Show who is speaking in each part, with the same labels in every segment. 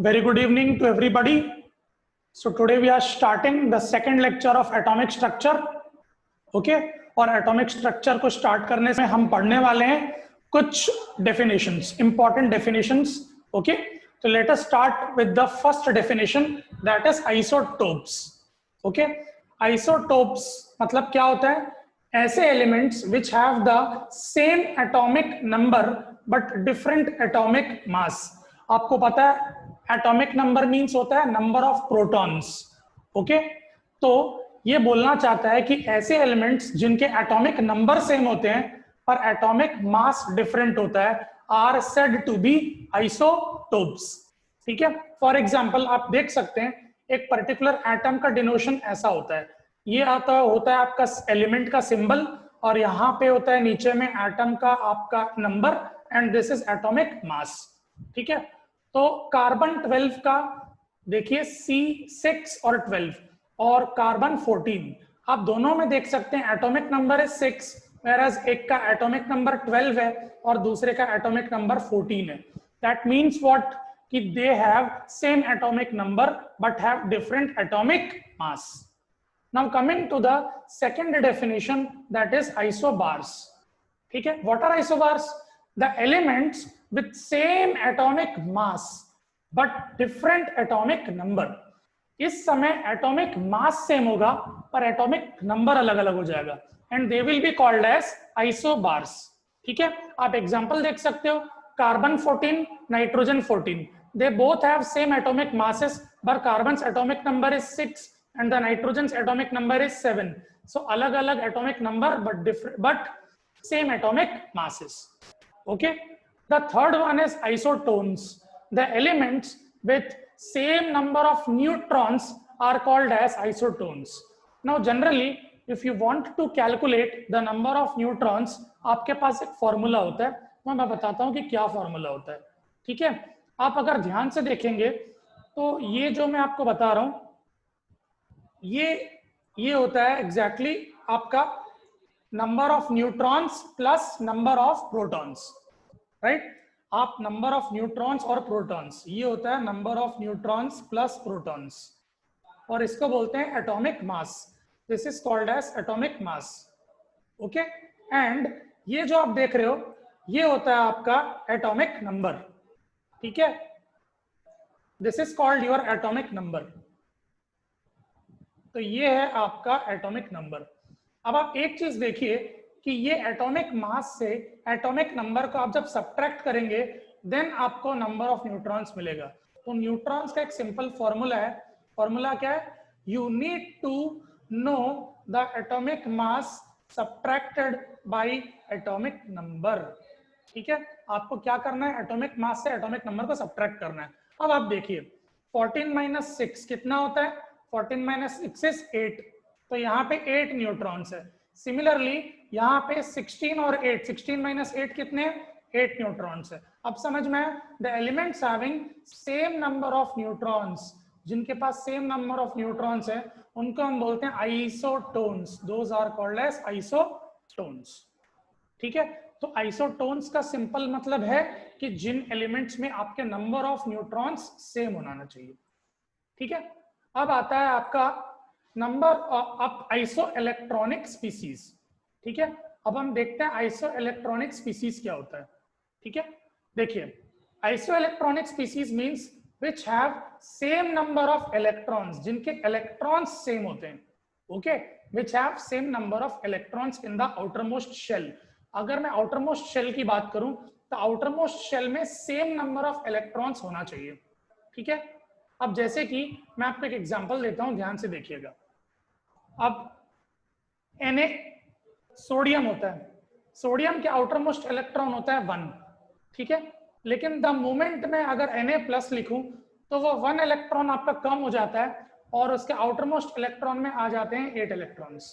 Speaker 1: Very good evening to everybody. So today we are starting the second lecture of atomic structure. Okay? और atomic structure को start करने से हम पढ़ने वाले हैं कुछ definitions, important definitions. Okay? So let us start with the first definition, that is isotopes. Okay? Isotopes मतलब क्या होता है? ऐसे elements which have the same atomic number but different atomic mass. आपको पता है एटॉमिक नंबर मींस होता है नंबर ऑफ प्रोटॉन्स. ओके, तो ये बोलना चाहता है कि ऐसे एलिमेंट्स जिनके एटॉमिक नंबर सेम होते हैं पर एटॉमिक मास डिफरेंट होता है are said to be isotopes. ठीक है, फॉर एग्जांपल आप देख सकते हैं एक पर्टिकुलर एटम का डिनोशन ऐसा होता है. ये होता है आपका एलिमेंट का सिंबल और यहाँ पे होता है नीचे में एटम का आपका number and this is atomic mass. ठीक है, तो कार्बन 12 का देखिए C6 और 12 और कार्बन 14, आप दोनों में देख सकते हैं एटॉमिक नंबर है 6 whereas एक का एटॉमिक नंबर 12 है और दूसरे का एटॉमिक नंबर 14 है. दैट मींस व्हाट कि they have same atomic number but have different atomic mass. Now coming to the second definition, that is isobars. ठीक है, what are isobars? The elements with same atomic mass but different atomic number. इस समय atomic mass same होगा पर atomic number अलग अलग हो जाएगा and they will be called as isobars. ठीक है, आप एग्जांपल देख सकते हो carbon 14 nitrogen 14, they both have same atomic masses but carbon's atomic number is 6 and the nitrogen's atomic number is 7. So अलग अलग atomic number but different but same atomic masses. Okay, the third one is isotones. The elements with same number of neutrons are called as isotones. Now generally if you want to calculate the number of neutrons, आपके पास एक formula होता है, मैं बताता हूँ कि क्या formula होता है. ठीक है, आप अगर ध्यान से देखेंगे तो ये जो मैं आपको बता रहा हूँ ये होता है एग्जैक्टली आपका number of neutrons plus number of protons. Right, आप नंबर ऑफ न्यूट्रॉन्स और प्रोटॉन्स, ये होता है number of neutrons plus protons और इसको बोलते हैं atomic mass. This is called as atomic mass. Okay, and ये जो आप देख रहे हो ये होता है आपका एटॉमिक नंबर. ठीक है, this is called your atomic number. तो ये है आपका एटॉमिक नंबर. अब आप एक चीज देखिए कि ये एटॉमिक मास से एटॉमिक नंबर को आप जब सब्ट्रैक्ट करेंगे देन आपको नंबर ऑफ न्यूट्रॉन्स मिलेगा. तो न्यूट्रॉन्स का एक सिंपल फॉर्मूला है. फॉर्मूला क्या है? You need to know the atomic mass subtracted by atomic number. ठीक है, आपको क्या करना है? एटॉमिक मास से एटॉमिक नंबर को सब्ट्रैक्ट करना है. अब आप देखिए 14 माइनस 6 कितना होता है? 14 माइनस 6 इज 8, तो यहाँ पे 8 न्यूट्रॉन्स है. सिमिलरली यहाँ पे 16 और 8, 16 माइनस 8 कितने? 8 न्यूट्रॉन्स है. अब समझ में आया? The elements having same number of neutrons, जिनके पास सेम नंबर ऑफ न्यूट्रॉन्स है उनको हम बोलते हैं isotones. Those are called as isotones. ठीक है, तो आइसोटोन्स का सिंपल मतलब है कि जिन एलिमेंट्स में आपके नंबर ऑफ न्यूट्रॉन्स सेम होना चाहिए. ठीक है, अब आता है आपका number of iso electronic species. ठीक है, अब हम देखते हैं आइसो इलेक्ट्रॉनिक स्पीसीज क्या होता है. ठीक है, देखिए iso electronic species means which have same number of electrons, जिनके इलेक्ट्रॉन्स सेम होते हैं. Okay, which have same number of electrons in the outermost shell. अगर मैं आउटरमोस्ट शेल की बात करूं तो आउटरमोस्ट शेल में सेम नंबर ऑफ इलेक्ट्रॉन्स होना चाहिए. ठीक है, अब जैसे कि मैं आपको एक एग्जांपल देता हूं, ध्यान से देखिएगा. अब Na सोडियम होता है, सोडियम के आउटरमोस्ट इलेक्ट्रॉन होता है 1. ठीक है, लेकिन द मोमेंट में अगर Na प्लस लिखूं तो वो 1 इलेक्ट्रॉन आपका कम हो जाता है और उसके आउटरमोस्ट इलेक्ट्रॉन में आ जाते हैं 8 इलेक्ट्रॉन्स.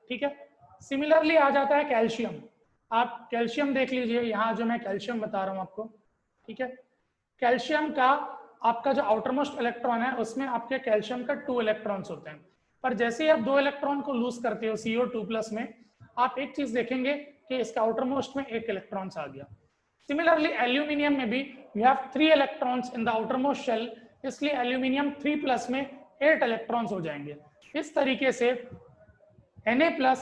Speaker 1: ठीक है, सिमिलरली आ जाता है कैल्शियम. आप कैल्शियम देख लीजिए, यहाँ जो मैं कैल्शियम बता रहा हूँ आपको. ठीक है, कैल्शियम का आपका जो आउटरमोस्ट इलेक्ट्रॉन है उसमें आपके कैल्शियम का 2 इलेक्ट्रॉन्स होते हैं. पर जैसे ही आप 2 इलेक्ट्रॉन को लूज करते हो CO2 प्लस में, आप एक चीज देखेंगे कि इसका आउटरमोस्ट में 1 इलेक्ट्रॉन्स आ गया. सिमिलरली एल्यूमिनियम में भी we have 3 electrons in the outer most shell, इसलिए एल्यूमिनियम 3+ में 8 इलेक्ट्रॉन्स हो जाएंगे। इस तरीके से Na+,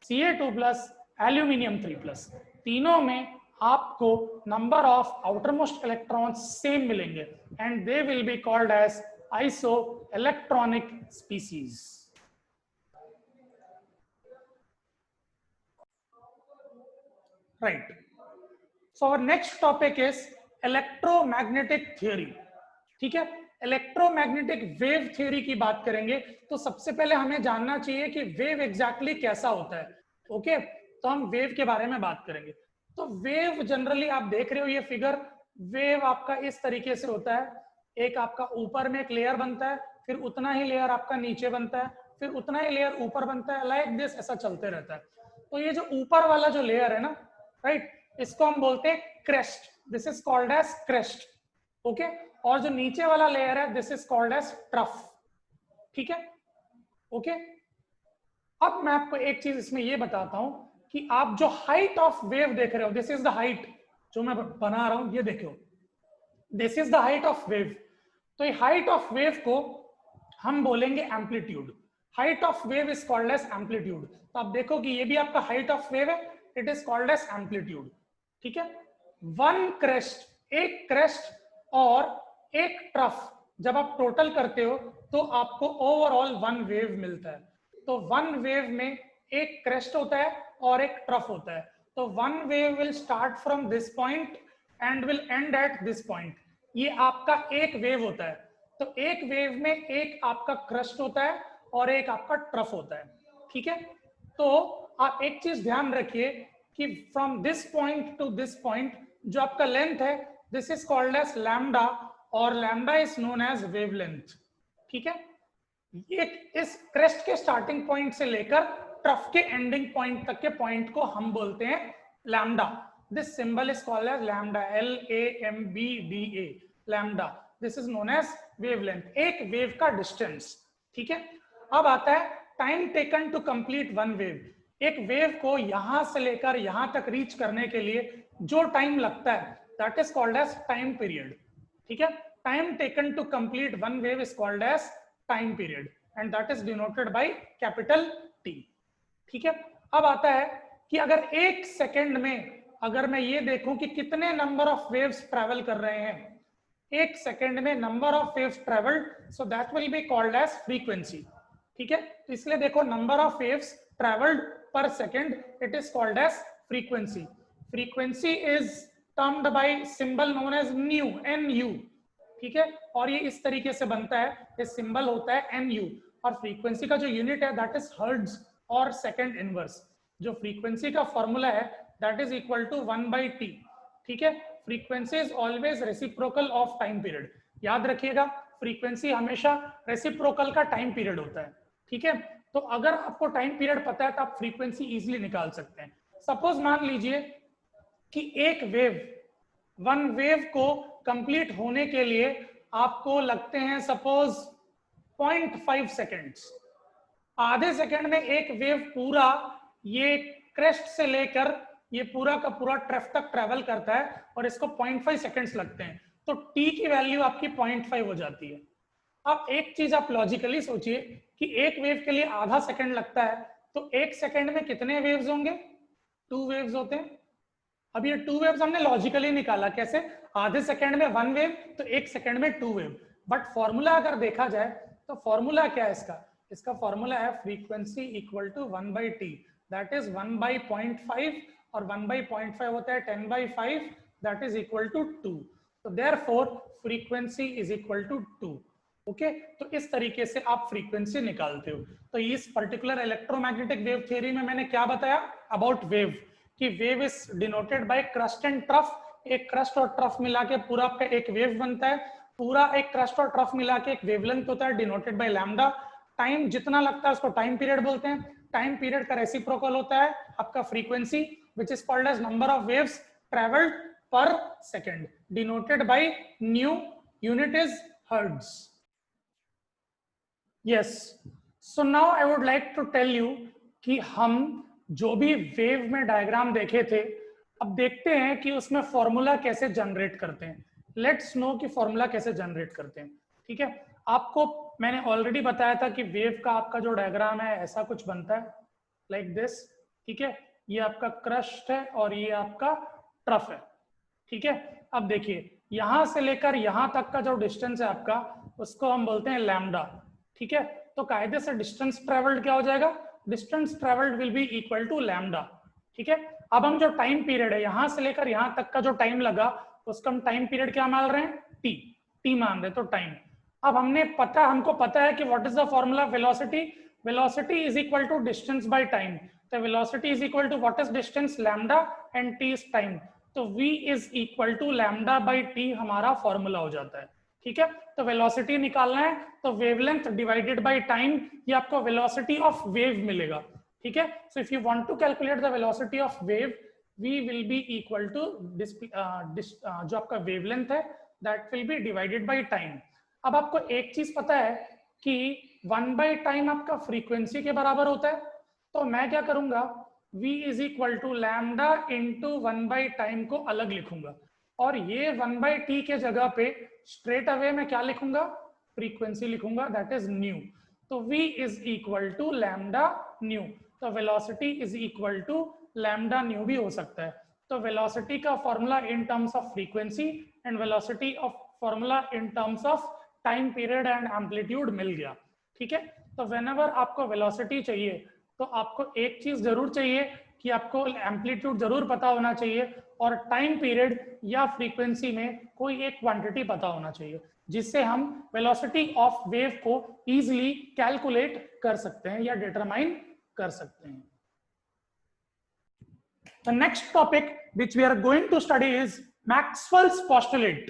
Speaker 1: Ca2+, एल्यूमिनियम 3+, तीनों में आपको number of outermost electrons same मिलेंगे and they will be called as iso electronic species. Right, so our next topic is electromagnetic theory. ठीक है, इलेक्ट्रोमैग्नेटिक वेव थ्योरी की बात करेंगे तो सबसे पहले हमें जानना चाहिए कि वेव एग्जैक्टली कैसा होता है। ओके, तो हम वेव के बारे में बात करेंगे। तो वेव जनरली आप देख रहे हो ये फिगर, वेव आपका इस तरीके से होता है, एक आपका ऊपर में एक लेयर बनता है, फिर उतना ही लेयर आपका नीचे बनता है, फिर उतना ही लेयर ऊपर बनता है, लाइक दिस, ऐसा चलते रहता है। तो ये जो ऊपर वाला जो लेयर है ना, राइट, इसको हम बोलते हैं crest, this is called as crest. Okay, और जो नीचे वाला लेयर है this is called as trough. ठीक है, ओके। अब मैं आपको एक चीज इसमें ये बताता हूं कि आप जो हाइट ऑफ वेव देख रहे हो, दिस इज द हाइट जो मैं बना रहा हूं, ये देखो, this is the height of wave. तो ये हाइट ऑफ वेव को हम बोलेंगे amplitude. Height of wave is called as amplitude. तो आप देखो कि ये भी आपका हाइट ऑफ वेव है, it is called as amplitude. ठीक है, वन क्रेस्ट, एक क्रेस्ट और एक ट्रफ जब आप टोटल करते हो तो आपको ओवरऑल वन वेव मिलता है। तो वन वेव में एक क्रेस्ट होता है और एक ट्रफ होता है। तो one wave will start from this point and will and at this point. ये आपका एक वेव होता है। तो एक वेव में एक आपका क्रस्ट होता है और एक आपका ट्रफ होता है। ठीक है, तो आप एक चीज ध्यान रखिए कि from this point to this point जो आपका लेंथ है, this is called as lambda, और lambda is known as wavelength. ठीक है, एक इस क्रेस्ट के स्टार्टिंग पॉइंट से लेकर ट्रफ के एंडिंग पॉइंट तक के पॉइंट को हम बोलते हैं lambda. This symbol is called as lambda, LAMBDA, lambda. This is known as wavelength, एक वेव का डिस्टेंस। ठीक है, अब आता है time taken to complete one wave. एक वेव को यहां से लेकर यहां तक रीच करने के लिए जो टाइम लगता है that is called as time period. ठीक है, time taken to complete one wave is called as time period and that is denoted by capital T। ठीक है, अब आता है कि अगर एक सेकेंड में अगर मैं ये देखूं कि कितने नंबर ऑफ वेव्स ट्रेवल कर रहे हैं, एक सेकेंड में number of waves travelled, so that will be called as frequency. ठीक है, तो इसलिए देखो number of waves travelled per second, it is called as frequency. Frequency is termed by symbol known as nu, NU। ठीक है, और ये इस तरीके से बनता है, ये सिंबल होता है NU, और फ्रीक्वेंसी का जो यूनिट है दैट इज हर्ट्ज और सेकंड इनवर्स। जो फ्रीक्वेंसी का फॉर्मूला है that is equal to 1/T। ठीक है, frequency is always reciprocal of time period. याद रखिएगा, फ्रीक्वेंसी हमेशा रेसिप्रोकल का टाइम पीरियड होता है। ठीक है, तो अगर आपको टाइम पीरियड पता है तो आप फ्रीक्वेंसी इजीली निकाल सकते हैं। सपोज मान लीजिए कि एक वेव, वन वेव को कंप्लीट होने के लिए आपको लगते हैं सपोज 0.5 सेकेंड्स। आधे सेकंड में एक वेव पूरा ये क्रेस्ट से लेकर ये पूरा का पूरा ट्रफ तक ट्रेवल करता है और इसको 0.5 सेकेंड्स लगते हैं। तो T की वैल्यू आपकी 0.5 हो जाती है। अब एक चीज आप लॉजिकली सोचिए कि एक वेव के लिए आधा सेकंड लगता है, तो एक सेकंड में कितने वेव्स होंगे? 2 वेव्स होते हैं। अब ये 2 वेव्स हमने लॉजिकली निकाला, कैसे? आधे सेकंड में 1 वेव, तो एक सेकंड में 2 वेव। बट फॉर्मूला अगर देखा जाए तो फॉर्मूला क्या है इसका? इसका फॉर्मूला है frequency equal to 1/T, that is 1/0.5, और 1/0.5 होता है 10/5, दैट इज इक्वल टू 2। तो therefore frequency is equal to 2। Okay, तो इस तरीके से आप फ्रीक्वेंसी निकालते हो। तो इस पर्टिकुलर इलेक्ट्रोमैग्नेटिक वेव थ्योरी में मैंने क्या बताया अबाउट वेव, कि wave is denoted bye crust and trough. एक क्रस्ट और ट्रफ मिला के पूरा आपका एक वेव बनता है। पूरा एक क्रस्ट और ट्रफ मिला के एक वेवलेंथ होता है डिनोटेड बाय लैम्डा। टाइम जितना लगता है उसको टाइम पीरियड बोलते हैं। टाइम पीरियड का रेसिप्रोकल होता है आपका frequency, which is called as number of waves travelled per second, denoted by nu, unit is hertz. Yes, so now I would like to tell you कि हम जो भी वेव में डायग्राम देखे थे अब देखते हैं कि उसमें फॉर्मूला कैसे जनरेट करते हैं। लेट्स नो कि फॉर्मूला कैसे जनरेट करते हैं। ठीक है, आपको मैंने ऑलरेडी बताया था कि वेव का आपका जो डायग्राम है ऐसा कुछ बनता है, लाइक दिस। ठीक है, ये आपका क्रस्ट है और ये आपका ट्रफ है। ठीक है, अब देखिए यहां से लेकर यहां तक का जो डिस्टेंस है आपका, उसको हम बोलते हैं लैम्डा। ठीक है, तो कायदे से डिस्टेंस ट्रेवल्ड क्या हो जाएगा, distance travelled will be equal to lambda. ठीक है, अब हम जो टाइम पीरियड है यहां से लेकर यहां तक का जो टाइम लगा, उसका हम टाइम पीरियड क्या मान रहे हैं, टी। टी मान रहे तो टाइम। अब हमको पता है कि what is the formula velocity. Velocity is equal to distance by time. तो velocity is equal to what is distance, lambda, and T is time. तो v is equal to lambda by T हमारा formula हो जाता है। ठीक है, तो velocity निकालना है तो वेवलेंथ डिवाइडेड बाय टाइम, ये आपको वेलोसिटी ऑफ वेव मिलेगा। ठीक है, so if you want to calculate the velocity of wave, v will be equal to जो आपका वेवलेंथ है that will be divided by time. अब आपको एक चीज पता है कि 1 बाय टाइम आपका फ्रीक्वेंसी के बराबर होता है, तो मैं क्या करूंगा, v is equal to lambda into 1 by time को अलग लिखूंगा, और ये 1 बाई टी के जगह पे स्ट्रेट अवे में क्या लिखूंगा, फ्रीक्वेंसी लिखूंगा, दैट इज न्यू। तो v is equal to lambda nu. तो velocity is equal to lambda nu भी हो सकता है। तो वेलोसिटी का formula in terms of frequency and velocity of formula in terms of time period and amplitude मिल गया। ठीक है, तो व्हेनेवर आपको वेलोसिटी चाहिए तो आपको एक चीज जरूर चाहिए कि आपको एम्पलीट्यूड जरूर पता होना चाहिए, और टाइम पीरियड या फ्रीक्वेंसी में कोई एक क्वांटिटी पता होना चाहिए, जिससे हम वेलोसिटी ऑफ वेव को इजीली कैलकुलेट कर सकते हैं या डिटरमाइन कर सकते हैं। The next topic which we are going to study is Maxwell's postulate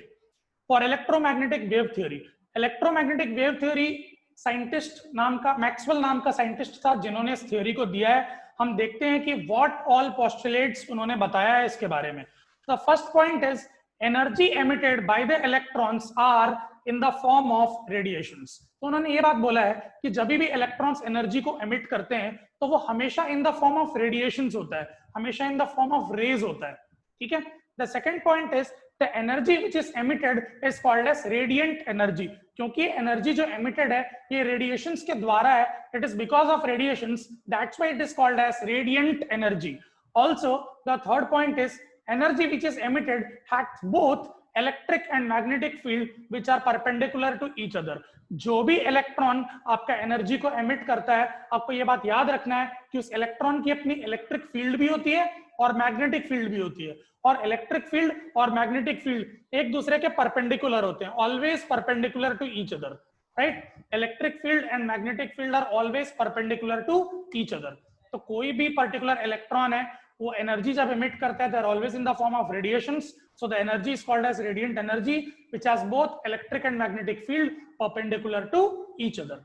Speaker 1: for electromagnetic wave theory. Electromagnetic wave theory scientist नाम का, मैक्सवेल नाम का साइंटिस्ट था जिन्होंने इस थ्योरी को दिया है। हम देखते हैं कि व्हाट ऑल पोस्टुलेट्स उन्होंने बताया है इसके बारे में। The first point is energy emitted by the electrons are in the form of radiations. तो उन्होंने ये बात बोला है कि जब भी इलेक्ट्रॉन्स एनर्जी को एमिट करते हैं तो वो हमेशा in the form of radiations होता है, हमेशा in the form of rays होता है। ठीक है, the second point is the energy which is emitted is called as radiant energy, क्योंकि एनर्जी जो एमिटेड है ये रेडिएशंस के द्वारा है, it is because of radiations, that's why it is called as radiant energy. Also the third point is energy which is emitted has both electric and magnetic field which are perpendicular to each other. जो भी electron आपका energy को emit करता है, आपको ये बात याद रखना है कि उस इलेक्ट्रॉन की अपनी इलेक्ट्रिक फील्ड भी होती है और मैग्नेटिक फील्ड भी होती है, और इलेक्ट्रिक फील्ड और मैग्नेटिक फील्ड एक दूसरे के परपेंडिकुलर होते हैं, always perpendicular to each other, right. Electric field and magnetic field are always perpendicular to each other. तो कोई भी पर्टिकुलर इलेक्ट्रॉन है वो एनर्जी जब एमिट करता है, they are always in the form of radiations, so the energy is called as radiant energy which has both electric and magnetic field perpendicular to each other.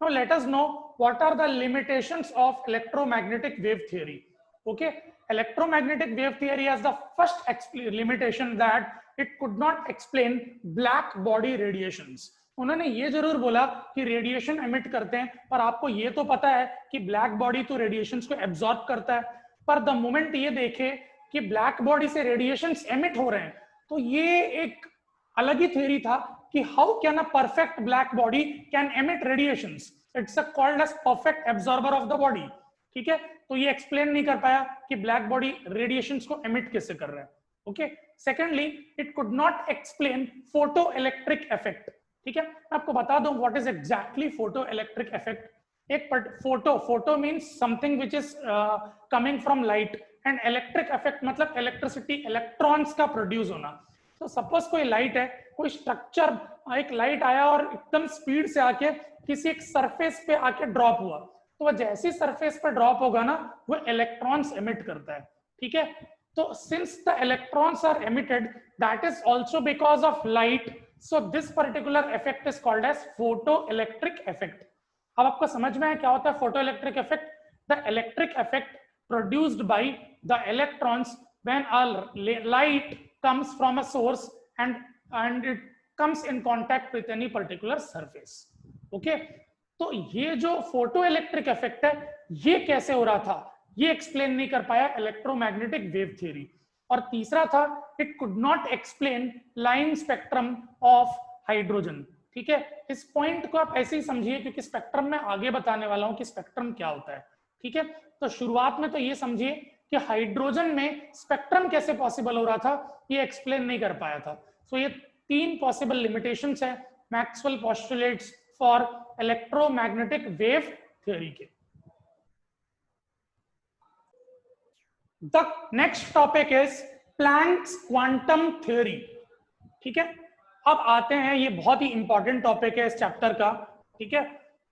Speaker 1: Now let us know what are the limitations of electromagnetic wave theory. Okay, electromagnetic wave theory has the first limitation that it could not explain black body radiations. उन्होंने ये जरूर बोला कि radiation emit करते हैं, पर आपको ये तो पता है कि ब्लैक बॉडी तो रेडिएशंस को एब्जॉर्ब करता है, पर द मोमेंट ये देखे कि ब्लैक बॉडी से रेडिएशंस एमिट हो रहे हैं, तो ये एक अलग ही थ्योरी था कि how can a perfect black body can emit radiations, it's called as perfect absorber of the body. ठीक है, तो ये एक्सप्लेन नहीं कर पाया कि ब्लैक बॉडी रेडिएशंस को एमिट कैसे कर रहा है। Okay, secondly it could not explain photo electric effect. ठीक है, मैं आपको बता दूं what is exactly photo electric effect. एक photo means something which is coming from light, and electric effect मतलब इलेक्ट्रिसिटी, इलेक्ट्रॉन्स का प्रोड्यूस होना। तो सपोज कोई लाइट है, कोई स्ट्रक्चर, एक लाइट आया और एकदम स्पीड से आके किसी एक सरफेस पे आके ड्रॉप हुआ, तो वह जैसी सरफेस पे ड्रॉप होगा ना, वो इलेक्ट्रॉन्स एमिट करता है। ठीक है, तो since the electrons are emitted that is also because of light, so this particular effect is called as photo electric effect. अब आपको समझ में है क्या होता है photo electric effect? The electric effect produced by the electrons when a light comes from a source and it comes in contact with any particular surface. Okay, तो ये जो फोटो इलेक्ट्रिक इफेक्ट है ये कैसे हो रहा था, ये एक्सप्लेन नहीं कर पाया इलेक्ट्रोमैग्नेटिक वेव थ्योरी। और तीसरा था it could not explain line spectrum of hydrogen. ठीक है, इस पॉइंट को आप ऐसे ही समझिए क्योंकि स्पेक्ट्रम में आगे बताने वाला हूं कि स्पेक्ट्रम क्या होता है। ठीक है, तो शुरुआत में तो ये समझिए कि हाइड्रोजन में स्पेक्ट्रम कैसे पॉसिबल हो रहा था, ये एक्सप्लेन नहीं कर पाया था। सो ये 3 पॉसिबल लिमिटेशंस है Maxwell postulates for electromagnetic wave theory के। The next topic is Planck's quantum theory. ठीक है, अब आते हैं, ये बहुत ही इंपॉर्टेंट टॉपिक है इस चैप्टर का। ठीक है,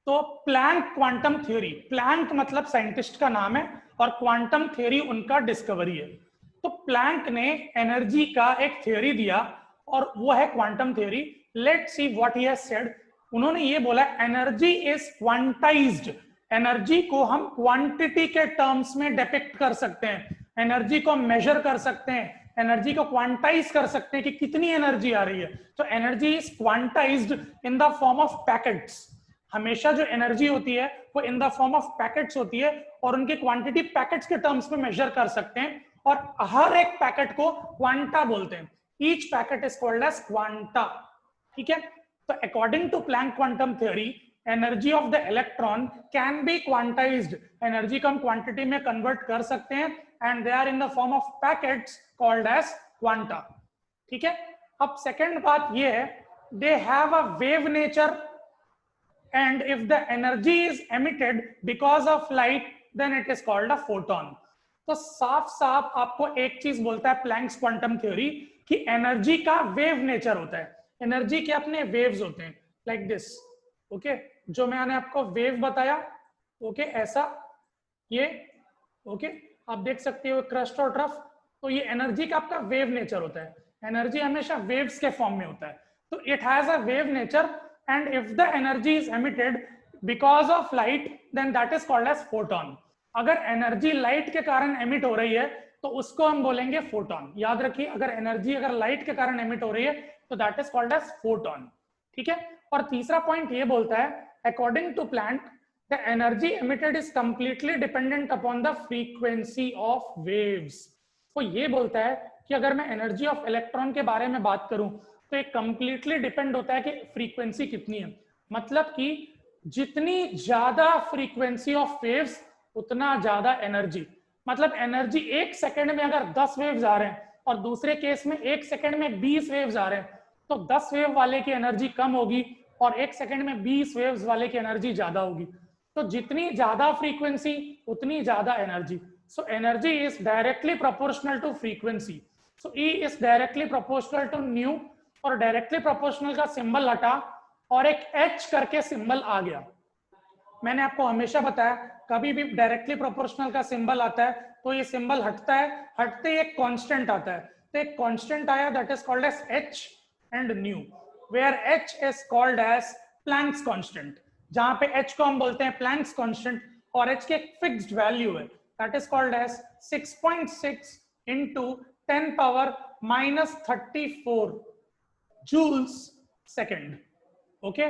Speaker 1: तो प्लैंक क्वांटम थ्योरी, प्लैंक मतलब साइंटिस्ट का नाम है और क्वांटम थ्योरी उनका डिस्कवरी है। तो प्लैंक ने एनर्जी का एक थ्योरी दिया और वो है quantum theory. Let's see what he has said. उन्होंने ये बोला एनर्जी इज क्वांटाइज्ड, एनर्जी को हम क्वांटिटी के टर्म्स में डिपिक्ट कर सकते हैं, एनर्जी को मेजर कर सकते हैं, एनर्जी को क्वांटाइज कर सकते हैं कि कितनी एनर्जी आ रही है। तो energy is quantized in the form of packets. हमेशा जो एनर्जी होती है वो इन द फॉर्म ऑफ पैकेट्स होती है और उनकी क्वांटिटी पैकेट्स के टर्म्स में मेजर कर सकते हैं और हर एक पैकेट को क्वांटा बोलते हैं। Each packet is called as quanta. ठीक है, तो according to Planck quantum theory energy of the electron can be quantized, energy को हम क्वांटिटी में कन्वर्ट कर सकते हैं and they are in the form of packets called as quanta. ठीक है, अब सेकंड बात ये है they have a wave nature and if the energy is emitted because of light then it is called a photon। तो साफ साफ आपको एक चीज बोलता है प्लैंक्स क्वांटम थ्योरी कि एनर्जी का वेव नेचर होता है। एनर्जी के अपने वेव्स होते हैं लाइक दिस। ओके, जो मैंने आपको वेव बताया, ओके ऐसा ये, ओके आप देख सकते हो क्रस्ट और ट्रफ। तो ये एनर्जी का आपका वेव नेचर होता है, एनर्जी हमेशा वेव्स के फॉर्म में होता है। तो it has a wave nature and if the energy is emitted because of light then that is called as photon। अगर एनर्जी लाइट के कारण एमिट हो रही है तो उसको हम बोलेंगे फोटोन। याद रखिए, अगर एनर्जी अगर लाइट के कारण एमिट हो रही है तो that is called as photon. ठीक है, और तीसरा पॉइंट ये बोलता है according to Planck the energy emitted is completely dependent upon the frequency of waves. वो ये बोलता है कि अगर मैं एनर्जी ऑफ इलेक्ट्रॉन के बारे में बात करूं तो एक कंप्लीटली डिपेंड होता है कि फ्रीक्वेंसी कितनी है। मतलब कि जितनी ज्यादा फ्रीक्वेंसी ऑफ वेव्स उतना ज्यादा एनर्जी। मतलब एनर्जी एक सेकंड में अगर 10 वेव्स आ रहे हैं और दूसरे केस में एक सेकंड में 20 वेव्स आ रहे हैं तो 10 वेव वाले की एनर्जी कम होगी और एक सेकंड में 20 वेव्स वाले की एनर्जी ज्यादा होगी। तो जितनी ज्यादा फ्रीक्वेंसी उतनी ज्यादा energy. So energy is directly proportional to frequency. So E is directly proportional to nu और डायरेक्टली प्रोपोर्शनल का सिंबल हटा और एक एच करके सिंबल आ गया। मैंने आपको हमेशा बताया कभी भी डायरेक्टली प्रोपोर्शनल का सिंबल आता है तो ये सिंबल हटता है, हटते ही एक कांस्टेंट आता है। तो एक कांस्टेंट आया that is called as h and nu, where h is called as Planck's constant. जहां पे एच को हम बोलते हैं प्लैंक्स कांस्टेंट और एच की एक फिक्स्ड वैल्यू है that is called as 6.6 into 10 power minus 34 joules second. Okay,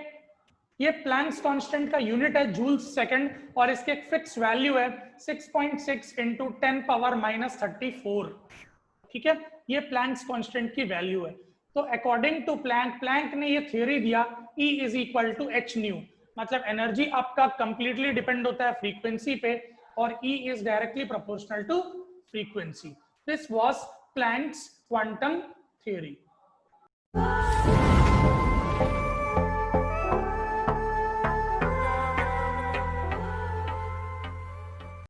Speaker 1: ये प्लैंक्स कांस्टेंट का यूनिट है जूल्स सेकेंड और इसके एक फिक्स वैल्यू है 6.6 into 10 power minus 34। ठीक है, ये प्लैंक्स कांस्टेंट की वैल्यू है। तो अकॉर्डिंग टू प्लैंक, प्लैंक ने ये थ्योरी दिया E is equal to h nu. मतलब एनर्जी आपका कंप्लीटली डिपेंड होता है फ्रीक्वेंसी पे और E is directly proportional to frequency. This was Planck's quantum theory.